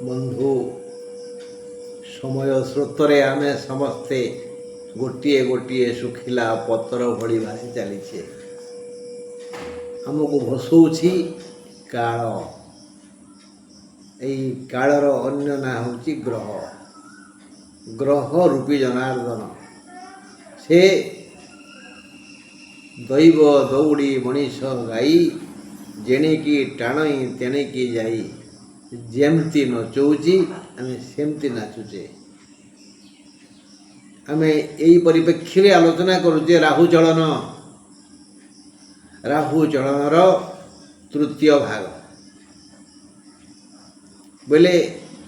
ବନ୍ଧୁ ସମୟ ସ୍ରୋତରେ ଆମେ ସମସ୍ତେ ଗୋଟିଏ ଗୋଟିଏ ଶୁଖିଲା ପତ୍ର ଭଳି ଭାସି ଚାଲିଛେ। ଆମକୁ ଭସଉଛି କାଳ। ଏଇ କାଳର ଅନ୍ୟ ନାଁ ହେଉଛି ଗ୍ରହ। ଗ୍ରହ ରୂପୀ ଜନାର୍ଦ୍ଦନ ସେ ଦୈବ ଦୌଡ଼ି ମଣିଷ ଗାଇ ଯେଣିକି ଟାଣଇ ତେଣିକି ଯାଇ ଯେମିତି ନଚଉଛି ଆମେ ସେମିତି ନାଚୁଛେ। ଆମେ ଏଇ ପରିପ୍ରେକ୍ଷୀରେ ଆଲୋଚନା କରୁଛେ ରାହୁ ଚଳନର ତୃତୀୟ ଭାଗ। ବୋଲେ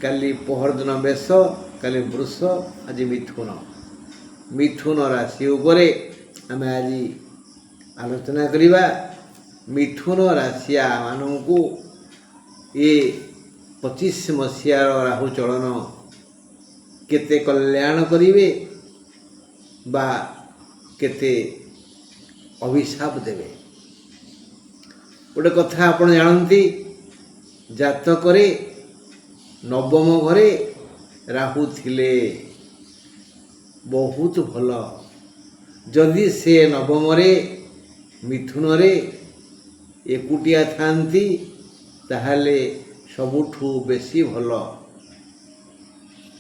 କାଲି ପହରଦିନ ବେଶ, କାଲି ବୃଷ, ଆଜି ମିଥୁନ ରାଶି ଉପରେ ଆମେ ଆଜି ଆଲୋଚନା କରିବା। ମିଥୁନ ରାଶିଆ ମାନଙ୍କୁ ଏ 25 ମସିହାର ରାହୁ ଚଳନ କେତେ କଲ୍ୟାଣ କରିବେ ବା କେତେ ଅଭିଶାପ ଦେବେ। ଗୋଟେ କଥା ଆପଣ ଜାଣନ୍ତି, ଜାତକରେ ନବମ ଘରେ ରାହୁ ଥିଲେ ବହୁତ ଭଲ। ଯଦି ସେ ନବମରେ ମିଥୁନରେ ଏକୁଟିଆ ଥାନ୍ତି ତାହେଲେ ସବୁଠୁ ବେଶୀ ଭଲ।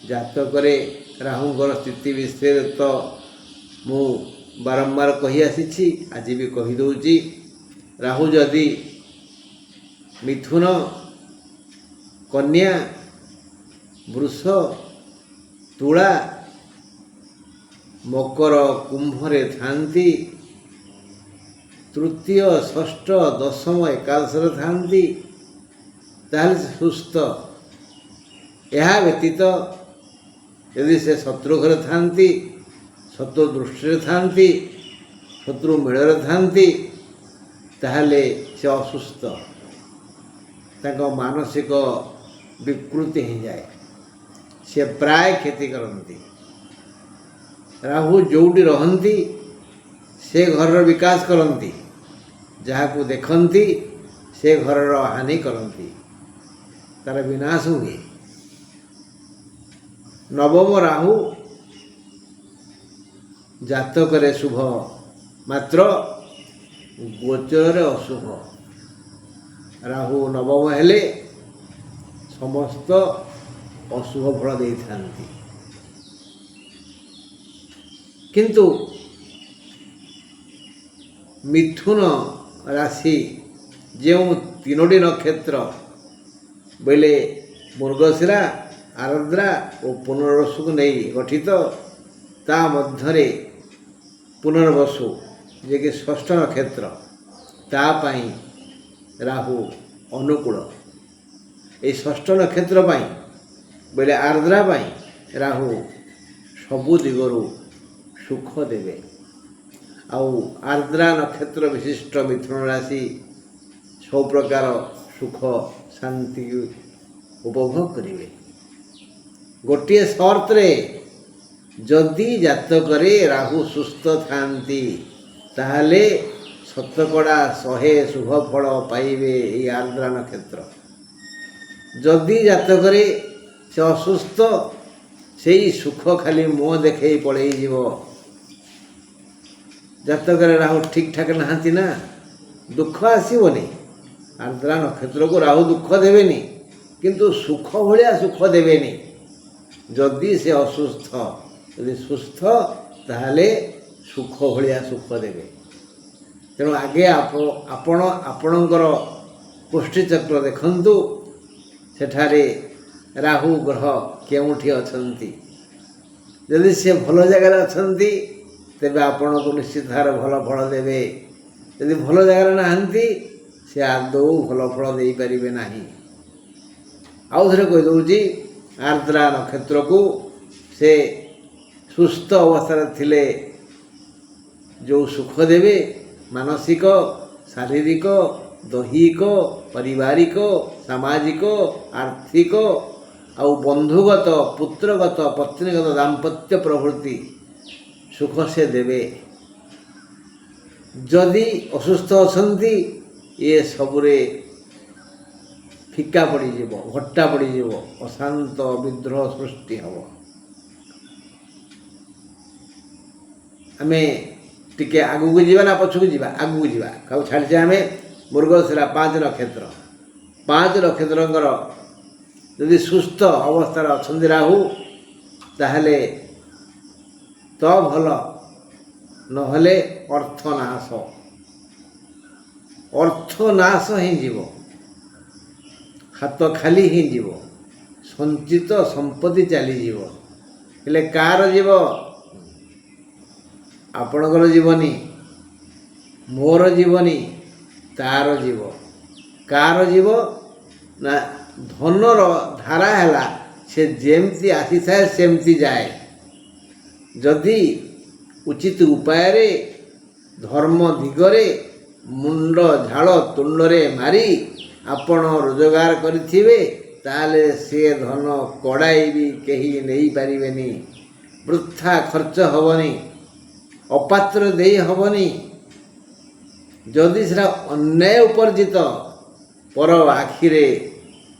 ଜାତକରେ ରାହୁଙ୍କର ସ୍ଥିତି ବିଷୟରେ ତ ମୁଁ ବାରମ୍ବାର କହି ଆସିଛି, ଆଜି ବି କହିଦେଉଛି। ରାହୁ ଯଦି ମିଥୁନ, କନ୍ୟା, ବୃଷ, ତୁଳା, ମକର, କୁମ୍ଭରେ ଥାନ୍ତି, ତୃତୀୟ, ଷଷ୍ଠ, ଦଶମ, ଏକାଦଶରେ ଥାନ୍ତି ତାହେଲେ ସେ ସୁସ୍ଥ। ଏହା ବ୍ୟତୀତ ଯଦି ସେ ଶତ୍ରୁ ଘରେ ଥାନ୍ତି, ଶତ୍ରୁ ଦୃଷ୍ଟିରେ ଥାନ୍ତି, ଶତ୍ରୁ ମେଳରେ ଥାନ୍ତି ତାହେଲେ ସେ ଅସୁସ୍ଥ। ତାଙ୍କ ମାନସିକ ବିକୃତି ହେଇଯାଏ, ସେ ପ୍ରାୟ କ୍ଷତି କରନ୍ତି। ରାହୁ ଯେଉଁଠି ରହନ୍ତି ସେ ଘରର ବିକାଶ କରନ୍ତି, ଯାହାକୁ ଦେଖନ୍ତି ସେ ଘରର ହାନି କରନ୍ତି, ତାର ବିନାଶ ହୁଏ। ନବମ ରାହୁ ଜାତକରେ ଶୁଭ, ମାତ୍ର ଗୋଚରରେ ଅଶୁଭ। ରାହୁ ନବମ ହେଲେ ସମସ୍ତ ଅଶୁଭ ଫଳ ଦେଇଥାନ୍ତି। କିନ୍ତୁ ମିଥୁନ ରାଶି ଯେଉଁ 3ଟି ନକ୍ଷତ୍ର ବୋଇଲେ ମୃଗଶିରା, ଆରଦ୍ରା ଓ ପୁନର୍ବସୁକୁ ନେଇ ଗଠିତ, ତା ମଧ୍ୟରେ ପୁନର୍ବସୁ ଯିଏକି ଷଷ୍ଠ ନକ୍ଷତ୍ର, ତା ପାଇଁ ରାହୁ ଅନୁକୂଳ। ଏଇ ଷଷ୍ଠ ନକ୍ଷତ୍ର ପାଇଁ ବୋଇଲେ ଆର୍ଦ୍ରା ପାଇଁ ରାହୁ ସବୁ ଦିଗରୁ ସୁଖ ଦେବେ। ଆଉ ଆର୍ଦ୍ରା ନକ୍ଷତ୍ର ବିଶିଷ୍ଟ ମିଥୁନ ରାଶି ସବୁ ପ୍ରକାର ସୁଖ ଶାନ୍ତି ଉପଭୋଗ କରିବେ। ଗୋଟିଏ ସର୍ତ୍ତରେ, ଯଦି ଜାତକରେ ରାହୁ ସୁସ୍ଥ ଥାନ୍ତି ତାହେଲେ ଶତକଡ଼ା 100 ଶୁଭ ଫଳ ପାଇବେ ଏଇ ଆର୍ଦ୍ରା ନକ୍ଷତ୍ର। ଯଦି ଜାତକରେ ସେ ଅସୁସ୍ଥ, ସେଇ ସୁଖ ଖାଲି ମୁହଁ ଦେଖେଇ ପଳେଇଯିବ। ଜାତକରେ ରାହୁ ଠିକ୍ ଠାକ୍ ନାହାନ୍ତି ନା, ଦୁଃଖ ଆସିବନି। ଆର୍ଦ୍ରା ନକ୍ଷତ୍ରକୁ ରାହୁ ଦୁଃଖ ଦେବେନି, କିନ୍ତୁ ସୁଖ ଭଳିଆ ସୁଖ ଦେବେନି ଯଦି ସେ ଅସୁସ୍ଥ। ଯଦି ସୁସ୍ଥ ତାହେଲେ ସୁଖ ଭଳିଆ ସୁଖ ଦେବେ। ତେଣୁ ଆଗେ ଆପଣ ଆପଣଙ୍କର ପୁଷ୍ଟିଚକ୍ର ଦେଖନ୍ତୁ, ସେଠାରେ ରାହୁ ଗ୍ରହ କେଉଁଠି ଅଛନ୍ତି। ଯଦି ସେ ଭଲ ଜାଗାରେ ଅଛନ୍ତି ତେବେ ଆପଣଙ୍କୁ ନିଶ୍ଚିତ ଭାବରେ ଭଲ ଫଳ ଦେବେ। ଯଦି ଭଲ ଜାଗାରେ ନାହାନ୍ତି ସେ ଆଦୌ ଭଲ ଫଳ ଦେଇପାରିବେ ନାହିଁ। ଆଉ ଥରେ କହିଦେଉଛି, ଆର୍ଦ୍ରା ନକ୍ଷତ୍ରକୁ ସେ ସୁସ୍ଥ ଅବସ୍ଥାରେ ଥିଲେ ଯେଉଁ ସୁଖ ଦେବେ, ମାନସିକ, ଶାରୀରିକ, ଦୈହିକ, ପାରିବାରିକ, ସାମାଜିକ, ଆର୍ଥିକ ଆଉ ବନ୍ଧୁଗତ, ପୁତ୍ରଗତ, ପତ୍ନୀଗତ, ଦାମ୍ପତ୍ୟ ପ୍ରଭୃତି ସୁଖ ସେ ଦେବେ। ଯଦି ଅସୁସ୍ଥ ଅଛନ୍ତି, ଏ ସବୁରେ ଫିକା ପଡ଼ିଯିବ, ଘଟା ପଡ଼ିଯିବ, ଅଶାନ୍ତ ବିଦ୍ରୋହ ସୃଷ୍ଟି ହେବ। ଆମେ ଟିକେ ଆଗକୁ ଯିବା ନା ପଛକୁ ଯିବା? ଆଗକୁ ଯିବା। କାହାକୁ ଛାଡ଼ିଛେ ଆମେ ମୃଗଶିରା 5 ନକ୍ଷତ୍ର। 5 ନକ୍ଷତ୍ରଙ୍କର ଯଦି ସୁସ୍ଥ ଅବସ୍ଥାରେ ଅଛନ୍ତି ରାହୁ, ତାହେଲେ ତ ଭଲ, ନହେଲେ ଅର୍ଥନାଶ। ଅର୍ଥନାଶ ହିଁ ଯିବ, ହାତ ଖାଲି ହିଁ ଯିବ, ସଞ୍ଚିତ ସମ୍ପତ୍ତି ଚାଲିଯିବ। ହେଲେ କାହାର ଯିବ? ଆପଣଙ୍କର ଜୀବନି, ମୋର ଜୀବନି, ତାର ଯିବ। କାହାର ଯିବ ନା ଧନର ଧାରା ହେଲା, ସେ ଯେମିତି ଆସିଥାଏ ସେମିତି ଯାଏ। ଯଦି ଉଚିତ ଉପାୟରେ ଧର୍ମ ଦିଗରେ ମୁଣ୍ଡ ଝାଳ ତୁଣ୍ଡରେ ମାରି ଆପଣ ରୋଜଗାର କରିଥିବେ, ତାହେଲେ ସେ ଧନ କଡ଼ାଇ ବି କେହି ନେଇପାରିବେନି। ବୃଥା ଖର୍ଚ୍ଚ ହେବନି, ଅପାତ୍ର ଦେଇ ହେବନି। ଯଦି ସେଟା ଅନ୍ୟାୟ ଉପାର୍ଜିତ, ପର ଆଖିରେ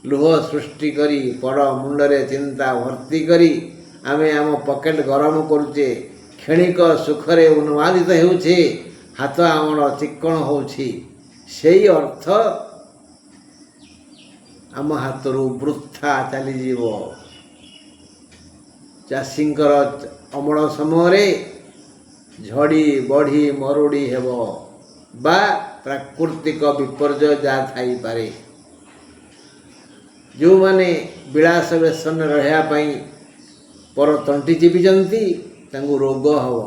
ଲୁହ ସୃଷ୍ଟି କରି, ପର ମୁଣ୍ଡରେ ଚିନ୍ତା ଭର୍ତ୍ତି କରି ଆମେ ଆମ ପକେଟ ଗରମ କରୁଛେ, କ୍ଷଣିକ ସୁଖରେ ଉନ୍ମାଦିତ ହେଉଛେ, ହାତ ଆମର ଚିକ୍କଣ ହେଉଛି, ସେଇ ଅର୍ଥ ଆମ ହାତରୁ ବୃଥା ଚାଲିଯିବ। ଚାଷୀଙ୍କର ଅମଳ ସମୟରେ ଝଡ଼ି ବଢ଼ି ମରୁଡ଼ି ହେବ ବା ପ୍ରାକୃତିକ ବିପର୍ଯ୍ୟୟ ଯାହା ଥାଇପାରେ। ଯେଉଁମାନେ ବିଳାସ ବେସନରେ ରହିବା ପାଇଁ ପର ତଣ୍ଟି ଚିପିଛନ୍ତି, ତାଙ୍କୁ ରୋଗ ହେବ,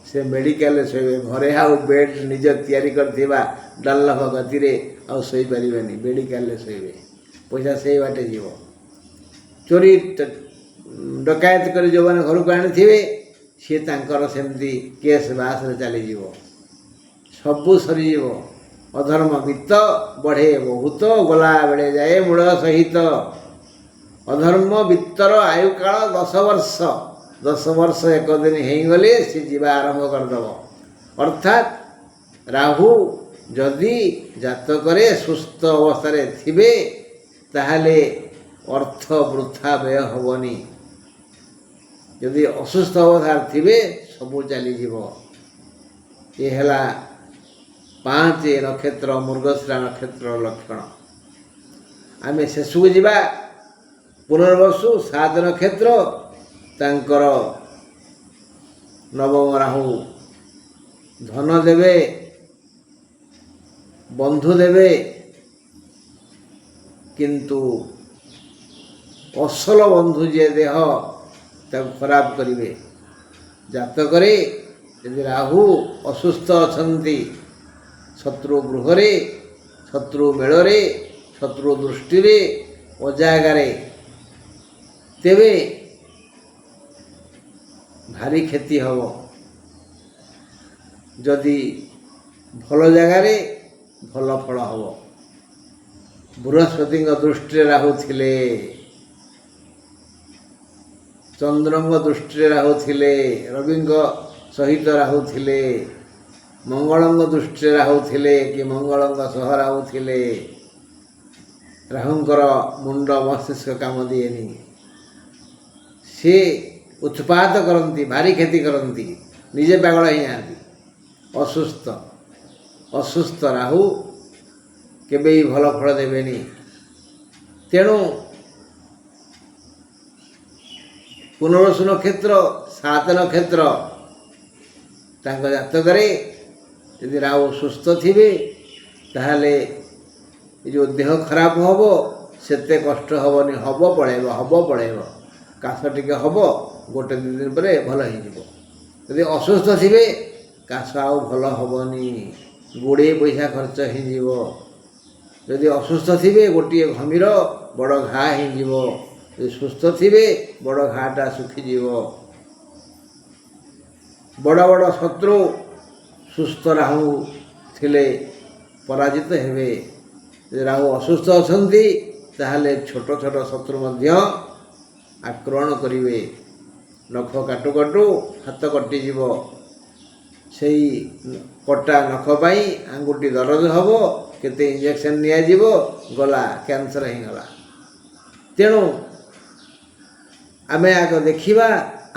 ସେ ମେଡ଼ିକାଲରେ ଶୋଇବେ। ଘରେ ଆଉ ବେଡ୍ ନିଜ ତିଆରି କରିଥିବା ଡାଲଭ ଗତିରେ ଆଉ ଶୋଇପାରିବେନି, ମେଡ଼ିକାଲରେ ଶୋଇବେ। ପଇସା ସେଇ ବାଟେ ଯିବ। ଚୋରି ଡକାୟତ କରି ଯେଉଁମାନେ ଘରକୁ ଆଣିଥିବେ, ସିଏ ତାଙ୍କର ସେମିତି କେସ୍ ବାସରେ ଚାଲିଯିବ, ସବୁ ସରିଯିବ। ଅଧର୍ମ ବିତ୍ତ ବଢ଼େ ବହୁତ, ଗଲାବେଳେ ଯାଏ ମୂଳ ସହିତ। ଅଧର୍ମ ବିତ୍ତର ଆୟୁକାଳ 10 ବର୍ଷ। 10 ବର୍ଷ 1 ଦିନ ହେଇଗଲେ ସେ ଯିବା ଆରମ୍ଭ କରିଦେବ। ଅର୍ଥାତ୍ ରାହୁ ଯଦି ଜାତକରେ ସୁସ୍ଥ ଅବସ୍ଥାରେ ଥିବେ, ତାହେଲେ ଅର୍ଥ ବୃଥା ବ୍ୟୟ ହେବନି। ଯଦି ଅସୁସ୍ଥ ଅବସ୍ଥାରେ ଥିବେ, ସବୁ ଚାଲିଯିବ। ଏ ହେଲା 5 ନକ୍ଷତ୍ର ମୃଗଶିରା ନକ୍ଷତ୍ରର ଲକ୍ଷଣ। ଆମେ ଶେଷକୁ ଯିବା ପୁନର୍ବସୁ 7 ନକ୍ଷତ୍ର। ତାଙ୍କର ନବମ ରାହୁ ଧନ ଦେବେ, ବନ୍ଧୁ ଦେବେ, କିନ୍ତୁ ଅସଲ ବନ୍ଧୁ ଯିଏ ଦେହ ତାକୁ ଖରାପ କରିବେ। ଜାତକରେ ଯଦି ରାହୁ ଅସୁସ୍ଥ ଅଛନ୍ତି, ଶତ୍ରୁ ଗୃହରେ, ଶତ୍ରୁ ମେଳରେ, ଶତ୍ରୁ ଦୃଷ୍ଟିରେ, ଅଜାଗାରେ, ତେବେ ଭାରି କ୍ଷତି ହେବ। ଯଦି ଭଲ ଜାଗାରେ, ଭଲ ଫଳ ହେବ। ବୃହସ୍ପତିଙ୍କ ଦୃଷ୍ଟିରେ ରାହୁ ଥିଲେ, ଚନ୍ଦ୍ରଙ୍କ ଦୃଷ୍ଟିରେ ରାହୁ ଥିଲେ, ରବିଙ୍କ ସହିତ ରାହୁ ଥିଲେ, ମଙ୍ଗଳଙ୍କ ଦୃଷ୍ଟିରେ ରାହୁ ଥିଲେ କି ମଙ୍ଗଳଙ୍କ ସହ ରାହୁ ଥିଲେ। ରାହୁଙ୍କର ମୁଣ୍ଡ ମସ୍ତିଷ୍କ କାମ ଦିଏନି, ସେ ଉତ୍ପାତ କରନ୍ତି, ଭାରି କ୍ଷତି କରନ୍ତି, ନିଜେ ପାଗଳ ହେଇଯାଆନ୍ତି। ଅସୁସ୍ଥ ରାହୁ କେବେ ବି ଭଲ ଫଳ ଦେବେନି। ତେଣୁ ପୁନର୍ବସୁ ନକ୍ଷତ୍ର 7 ନକ୍ଷତ୍ର, ତାଙ୍କ ଜାତକରେ ଯଦି ରାହୁ ସୁସ୍ଥ ଥିବେ, ତାହେଲେ ଏ ଯେଉଁ ଦେହ ଖରାପ ହେବ ସେତେ କଷ୍ଟ ହେବନି। ହେବ ପଳେଇବ। କାଶ ଟିକେ ହେବ, 1-2 ଦିନ ପରେ ଭଲ ହେଇଯିବ। ଯଦି ଅସୁସ୍ଥ ଥିବେ, କାଶ ଆଉ ଭଲ ହେବନି, ଗୁଡ଼ାଏ ପଇସା ଖର୍ଚ୍ଚ ହେଇଯିବ। ଯଦି ଅସୁସ୍ଥ ଥିବେ, ଗୋଟିଏ ଘମିର ବଡ଼ ଘା ହେଇଯିବ। ଯଦି ସୁସ୍ଥ ଥିବେ, ବଡ଼ ଘାଟା ଶୁଖିଯିବ। ବଡ଼ ବଡ଼ ଶତ୍ରୁ ସୁସ୍ଥ ରାହୁ ଥିଲେ ପରାଜିତ ହେବେ। ଯଦି ରାହୁ ଅସୁସ୍ଥ ଅଛନ୍ତି, ତାହେଲେ ଛୋଟ ଛୋଟ ଶତ୍ରୁ ମଧ୍ୟ ଆକ୍ରମଣ କରିବେ। ନଖ କାଟୁ କାଟୁ ହାତ କଟିଯିବ। ସେଇ କଟା ନଖ ପାଇଁ ଆଙ୍ଗୁଠି ଦରଜ ହେବ, କେତେ ଇଞ୍ଜେକ୍ସନ୍ ନିଆଯିବ, ଗଲା କ୍ୟାନ୍ସର ହେଇଗଲା। ତେଣୁ ଆମେ ଆଗ ଦେଖିବା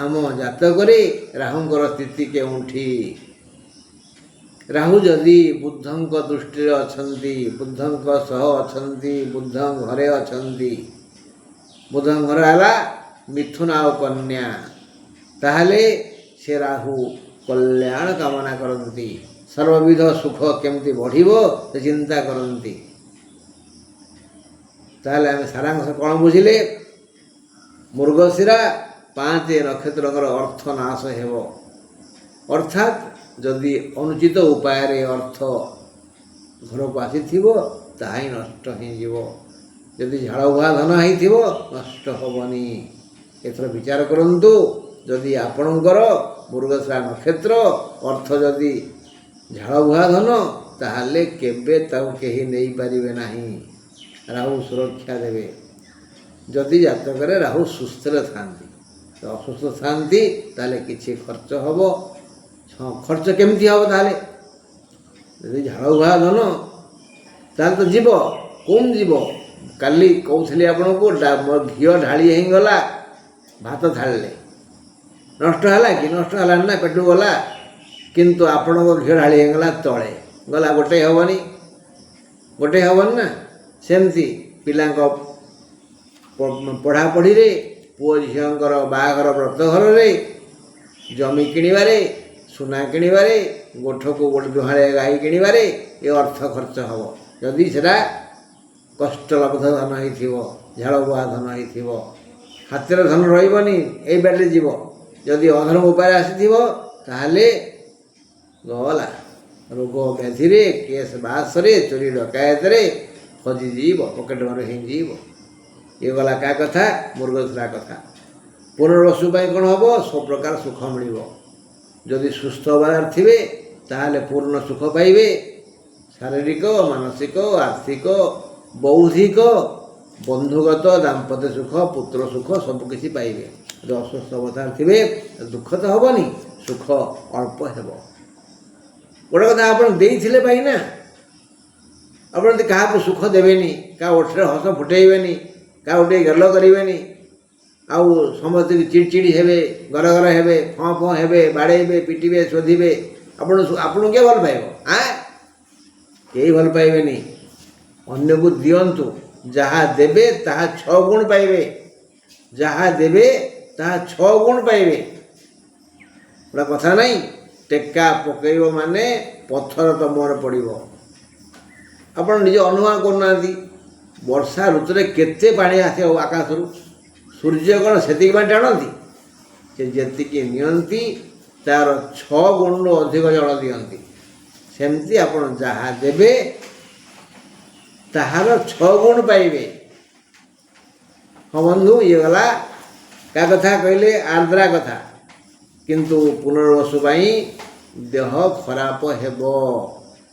ଆମ ଜାତକରେ ରାହୁଙ୍କର ସ୍ଥିତି କେଉଁଠି। ରାହୁ ଯଦି ବୁଦ୍ଧଙ୍କ ଦୃଷ୍ଟିରେ ଅଛନ୍ତି, ବୁଦ୍ଧଙ୍କ ସହ ଅଛନ୍ତି, ବୁଦ୍ଧ ଘରେ ଅଛନ୍ତି, ବୁଦ୍ଧଙ୍କ ଘର ହେଲା ମିଥୁନ ଆଉ କନ୍ୟା, ତାହେଲେ ସେ ରାହୁ କଲ୍ୟାଣ କାମନା କରନ୍ତି, ସର୍ବବିଧ ସୁଖ କେମିତି ବଢ଼ିବ ସେ ଚିନ୍ତା କରନ୍ତି। ତାହେଲେ ଆମେ ସାରାଂଶ କ'ଣ ବୁଝିଲେ? ମୃଗଶିରା 5 ନକ୍ଷତ୍ରଙ୍କର ଅର୍ଥ ନାଶ ହେବ, ଅର୍ଥାତ୍ ଯଦି ଅନୁଚିତ ଉପାୟରେ ଅର୍ଥ ଘରକୁ ଆସିଥିବ ତାହା ହିଁ ନଷ୍ଟ ହେଇଯିବ। ଯଦି ଝାଳ ବୁହା ଧନ ହେଇଥିବ ନଷ୍ଟ ହେବନି। ଏଥର ବିଚାର କରନ୍ତୁ, ଯଦି ଆପଣଙ୍କର ମୃଗଶିରା ନକ୍ଷତ୍ର ଅର୍ଥ ଯଦି ଝାଳ ବୁହା ଧନ, ତାହେଲେ କେବେ ତାକୁ କେହି ନେଇପାରିବେ ନାହିଁ। ରାହୁ ସୁରକ୍ଷା ଦେବେ। ଯଦି ଜାତକରେ ରାହୁ ସୁସ୍ଥରେ ଥାନ୍ତି, ଅସୁସ୍ଥ ଥାନ୍ତି ତାହେଲେ କିଛି ଖର୍ଚ୍ଚ ହେବ। ଖର୍ଚ୍ଚ କେମିତି ହେବ? ତାହେଲେ ଯଦି ଝାଳ ବୁହା ଧନ ତାହେଲେ ତ ଯିବ, କମ୍ ଯିବ। କାଲି କହୁଥିଲି ଆପଣଙ୍କୁ, ଘିଅ ଢାଳି ହେଇଗଲା ଭାତ ଥାଳିଲେ, ନଷ୍ଟ ହେଲା କି? ନଷ୍ଟ ହେଲାନି ନା, ପେଟକୁ ଗଲା। କିନ୍ତୁ ଆପଣଙ୍କ ଘିଅ ଢାଳି ହେଇଗଲା ତଳେ, ଗଲା, ଗୋଟେ ହେବନି ନା। ସେମିତି ପିଲାଙ୍କ ପଢ଼ାପଢ଼ିରେ, ପୁଅ ଝିଅଙ୍କର ବାହାଘର ବ୍ରତଘରରେ, ଜମି କିଣିବାରେ, ସୁନା କିଣିବାରେ, ଗୋଠକୁ ଗୋଟେ ଦୁହାଳିଆ ଗାଈ କିଣିବାରେ ଏ ଅର୍ଥ ଖର୍ଚ୍ଚ ହେବ। ଯଦି ସେଟା କଷ୍ଟଲବ୍ଧ ଧନ ହେଇଥିବ, ଝାଳ ବୁହା ଧନ ହେଇଥିବ, ହାତରେ ଧନ ରହିବନି, ଏଇ ବାଟରେ ଯିବ। ଯଦି ଅଧର୍ମ ଉପାୟରେ ଆସିଥିବ ତାହେଲେ ଗଲା, ରୋଗ ବ୍ୟାଧିରେ, କେସ୍ ବାସରେ, ଚୋରି ଡକାୟତରେ ହଜିଯିବ, ପକେଟ ମାର ହେଇଯିବ। ଇଏ ଗଲା କାହା କଥା? ମୃଗଶିରା କଥା। ପୁନର୍ବସୁ ପାଇଁ କ'ଣ ହେବ? ସବୁ ପ୍ରକାର ସୁଖ ମିଳିବ। ଯଦି ସୁସ୍ଥ ଅବସ୍ଥାରେ ଥିବେ ତାହେଲେ ପୂର୍ଣ୍ଣ ସୁଖ ପାଇବେ। ଶାରୀରିକ, ମାନସିକ, ଆର୍ଥିକ, ବୌଦ୍ଧିକ, ବନ୍ଧୁଗତ, ଦାମ୍ପତ୍ୟ ସୁଖ, ପୁତ୍ର ସୁଖ ସବୁକିଛି ପାଇବେ। ଯଦି ଅସୁସ୍ଥ ଅବସ୍ଥାରେ ଥିବେ ଦୁଃଖ ତ ହେବନି, ସୁଖ ଅଳ୍ପ ହେବ। ଗୋଟେ କଥା, ଆପଣ ଦେଇଥିଲେ ପାଇନା। ଆପଣ ଯଦି କାହାକୁ ସୁଖ ଦେବେନି, କାହା ଓଠରେ ହସ ଫୁଟେଇବେନି, କାହାକୁ ଟିକେ ଗେଲ କରିବେନି, ଆଉ ସମସ୍ତଙ୍କୁ ଚିଡ଼ଚିଡ଼ି ହେବେ, ଗରଗର ହେବେ, ଫଁ ଫଁ ହେବେ, ବାଡ଼େଇବେ, ପିଟିବେ, ଶୋଧିବେ, ଆପଣଙ୍କୁ କିଏ ଭଲ ପାଇବ? କେହି ଭଲ ପାଇବେନି। ଅନ୍ୟକୁ ଦିଅନ୍ତୁ, ଯାହା ଦେବେ ତାହା 6 ଗୁଣ ପାଇବେ। ଯାହା ଦେବେ ତାହା 6 ଗୁଣ ପାଇବେ। ଗୋଟେ କଥା ନାହିଁ, ଟେକା ପକେଇବ ମାନେ ପଥର ତମର ପଡ଼ିବ। ଆପଣ ନିଜେ ଅନୁମାନ କରୁନାହାନ୍ତି, ବର୍ଷା ଋତୁରେ କେତେ ପାଣି ଆସେ ଆକାଶରୁ? ସୂର୍ଯ୍ୟ କ'ଣ ସେତିକି ପାଣି ଟାଣନ୍ତି? ସେ ଯେତିକି ନିଅନ୍ତି ତା'ର 6 ଗୁଣରୁ ଅଧିକ ଜଳ ଦିଅନ୍ତି। ସେମିତି ଆପଣ ଯାହା ଦେବେ ତାହାର 6 ଗୁଣ ପାଇବେ। ହଁ ବନ୍ଧୁ, ଇଏ ଗଲା କାହା କଥା କହିଲେ? ଆର୍ଦ୍ରା କଥା। କିନ୍ତୁ ପୁନର୍ବସୁ ପାଇଁ ଦେହ ଖରାପ ହେବ।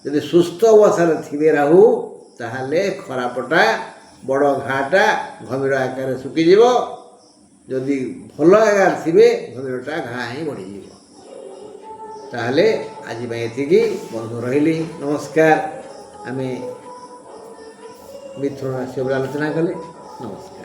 ଯଦି ସୁସ୍ଥ ଅବସ୍ଥାରେ ଥିବେ ରାହୁ, ତାହେଲେ ଖରାପଟା, ବଡ଼ ଘାଟା ଘମିର ଆକାରରେ ଶୁଖିଯିବ। ଯଦି ଭଲ ଆକାରରେ ଥିବେ ଘମିରଟା ଘା ହିଁ ବଢ଼ିଯିବ। ତାହେଲେ ଆଜି ପାଇଁ ଏତିକି। ବନ୍ଧୁ ରହିଲି, ନମସ୍କାର। ଆମେ ମିଥୁନ ରାଶି ଉପରେ ଆଲୋଚନା କଲେ। ନମସ୍କାର।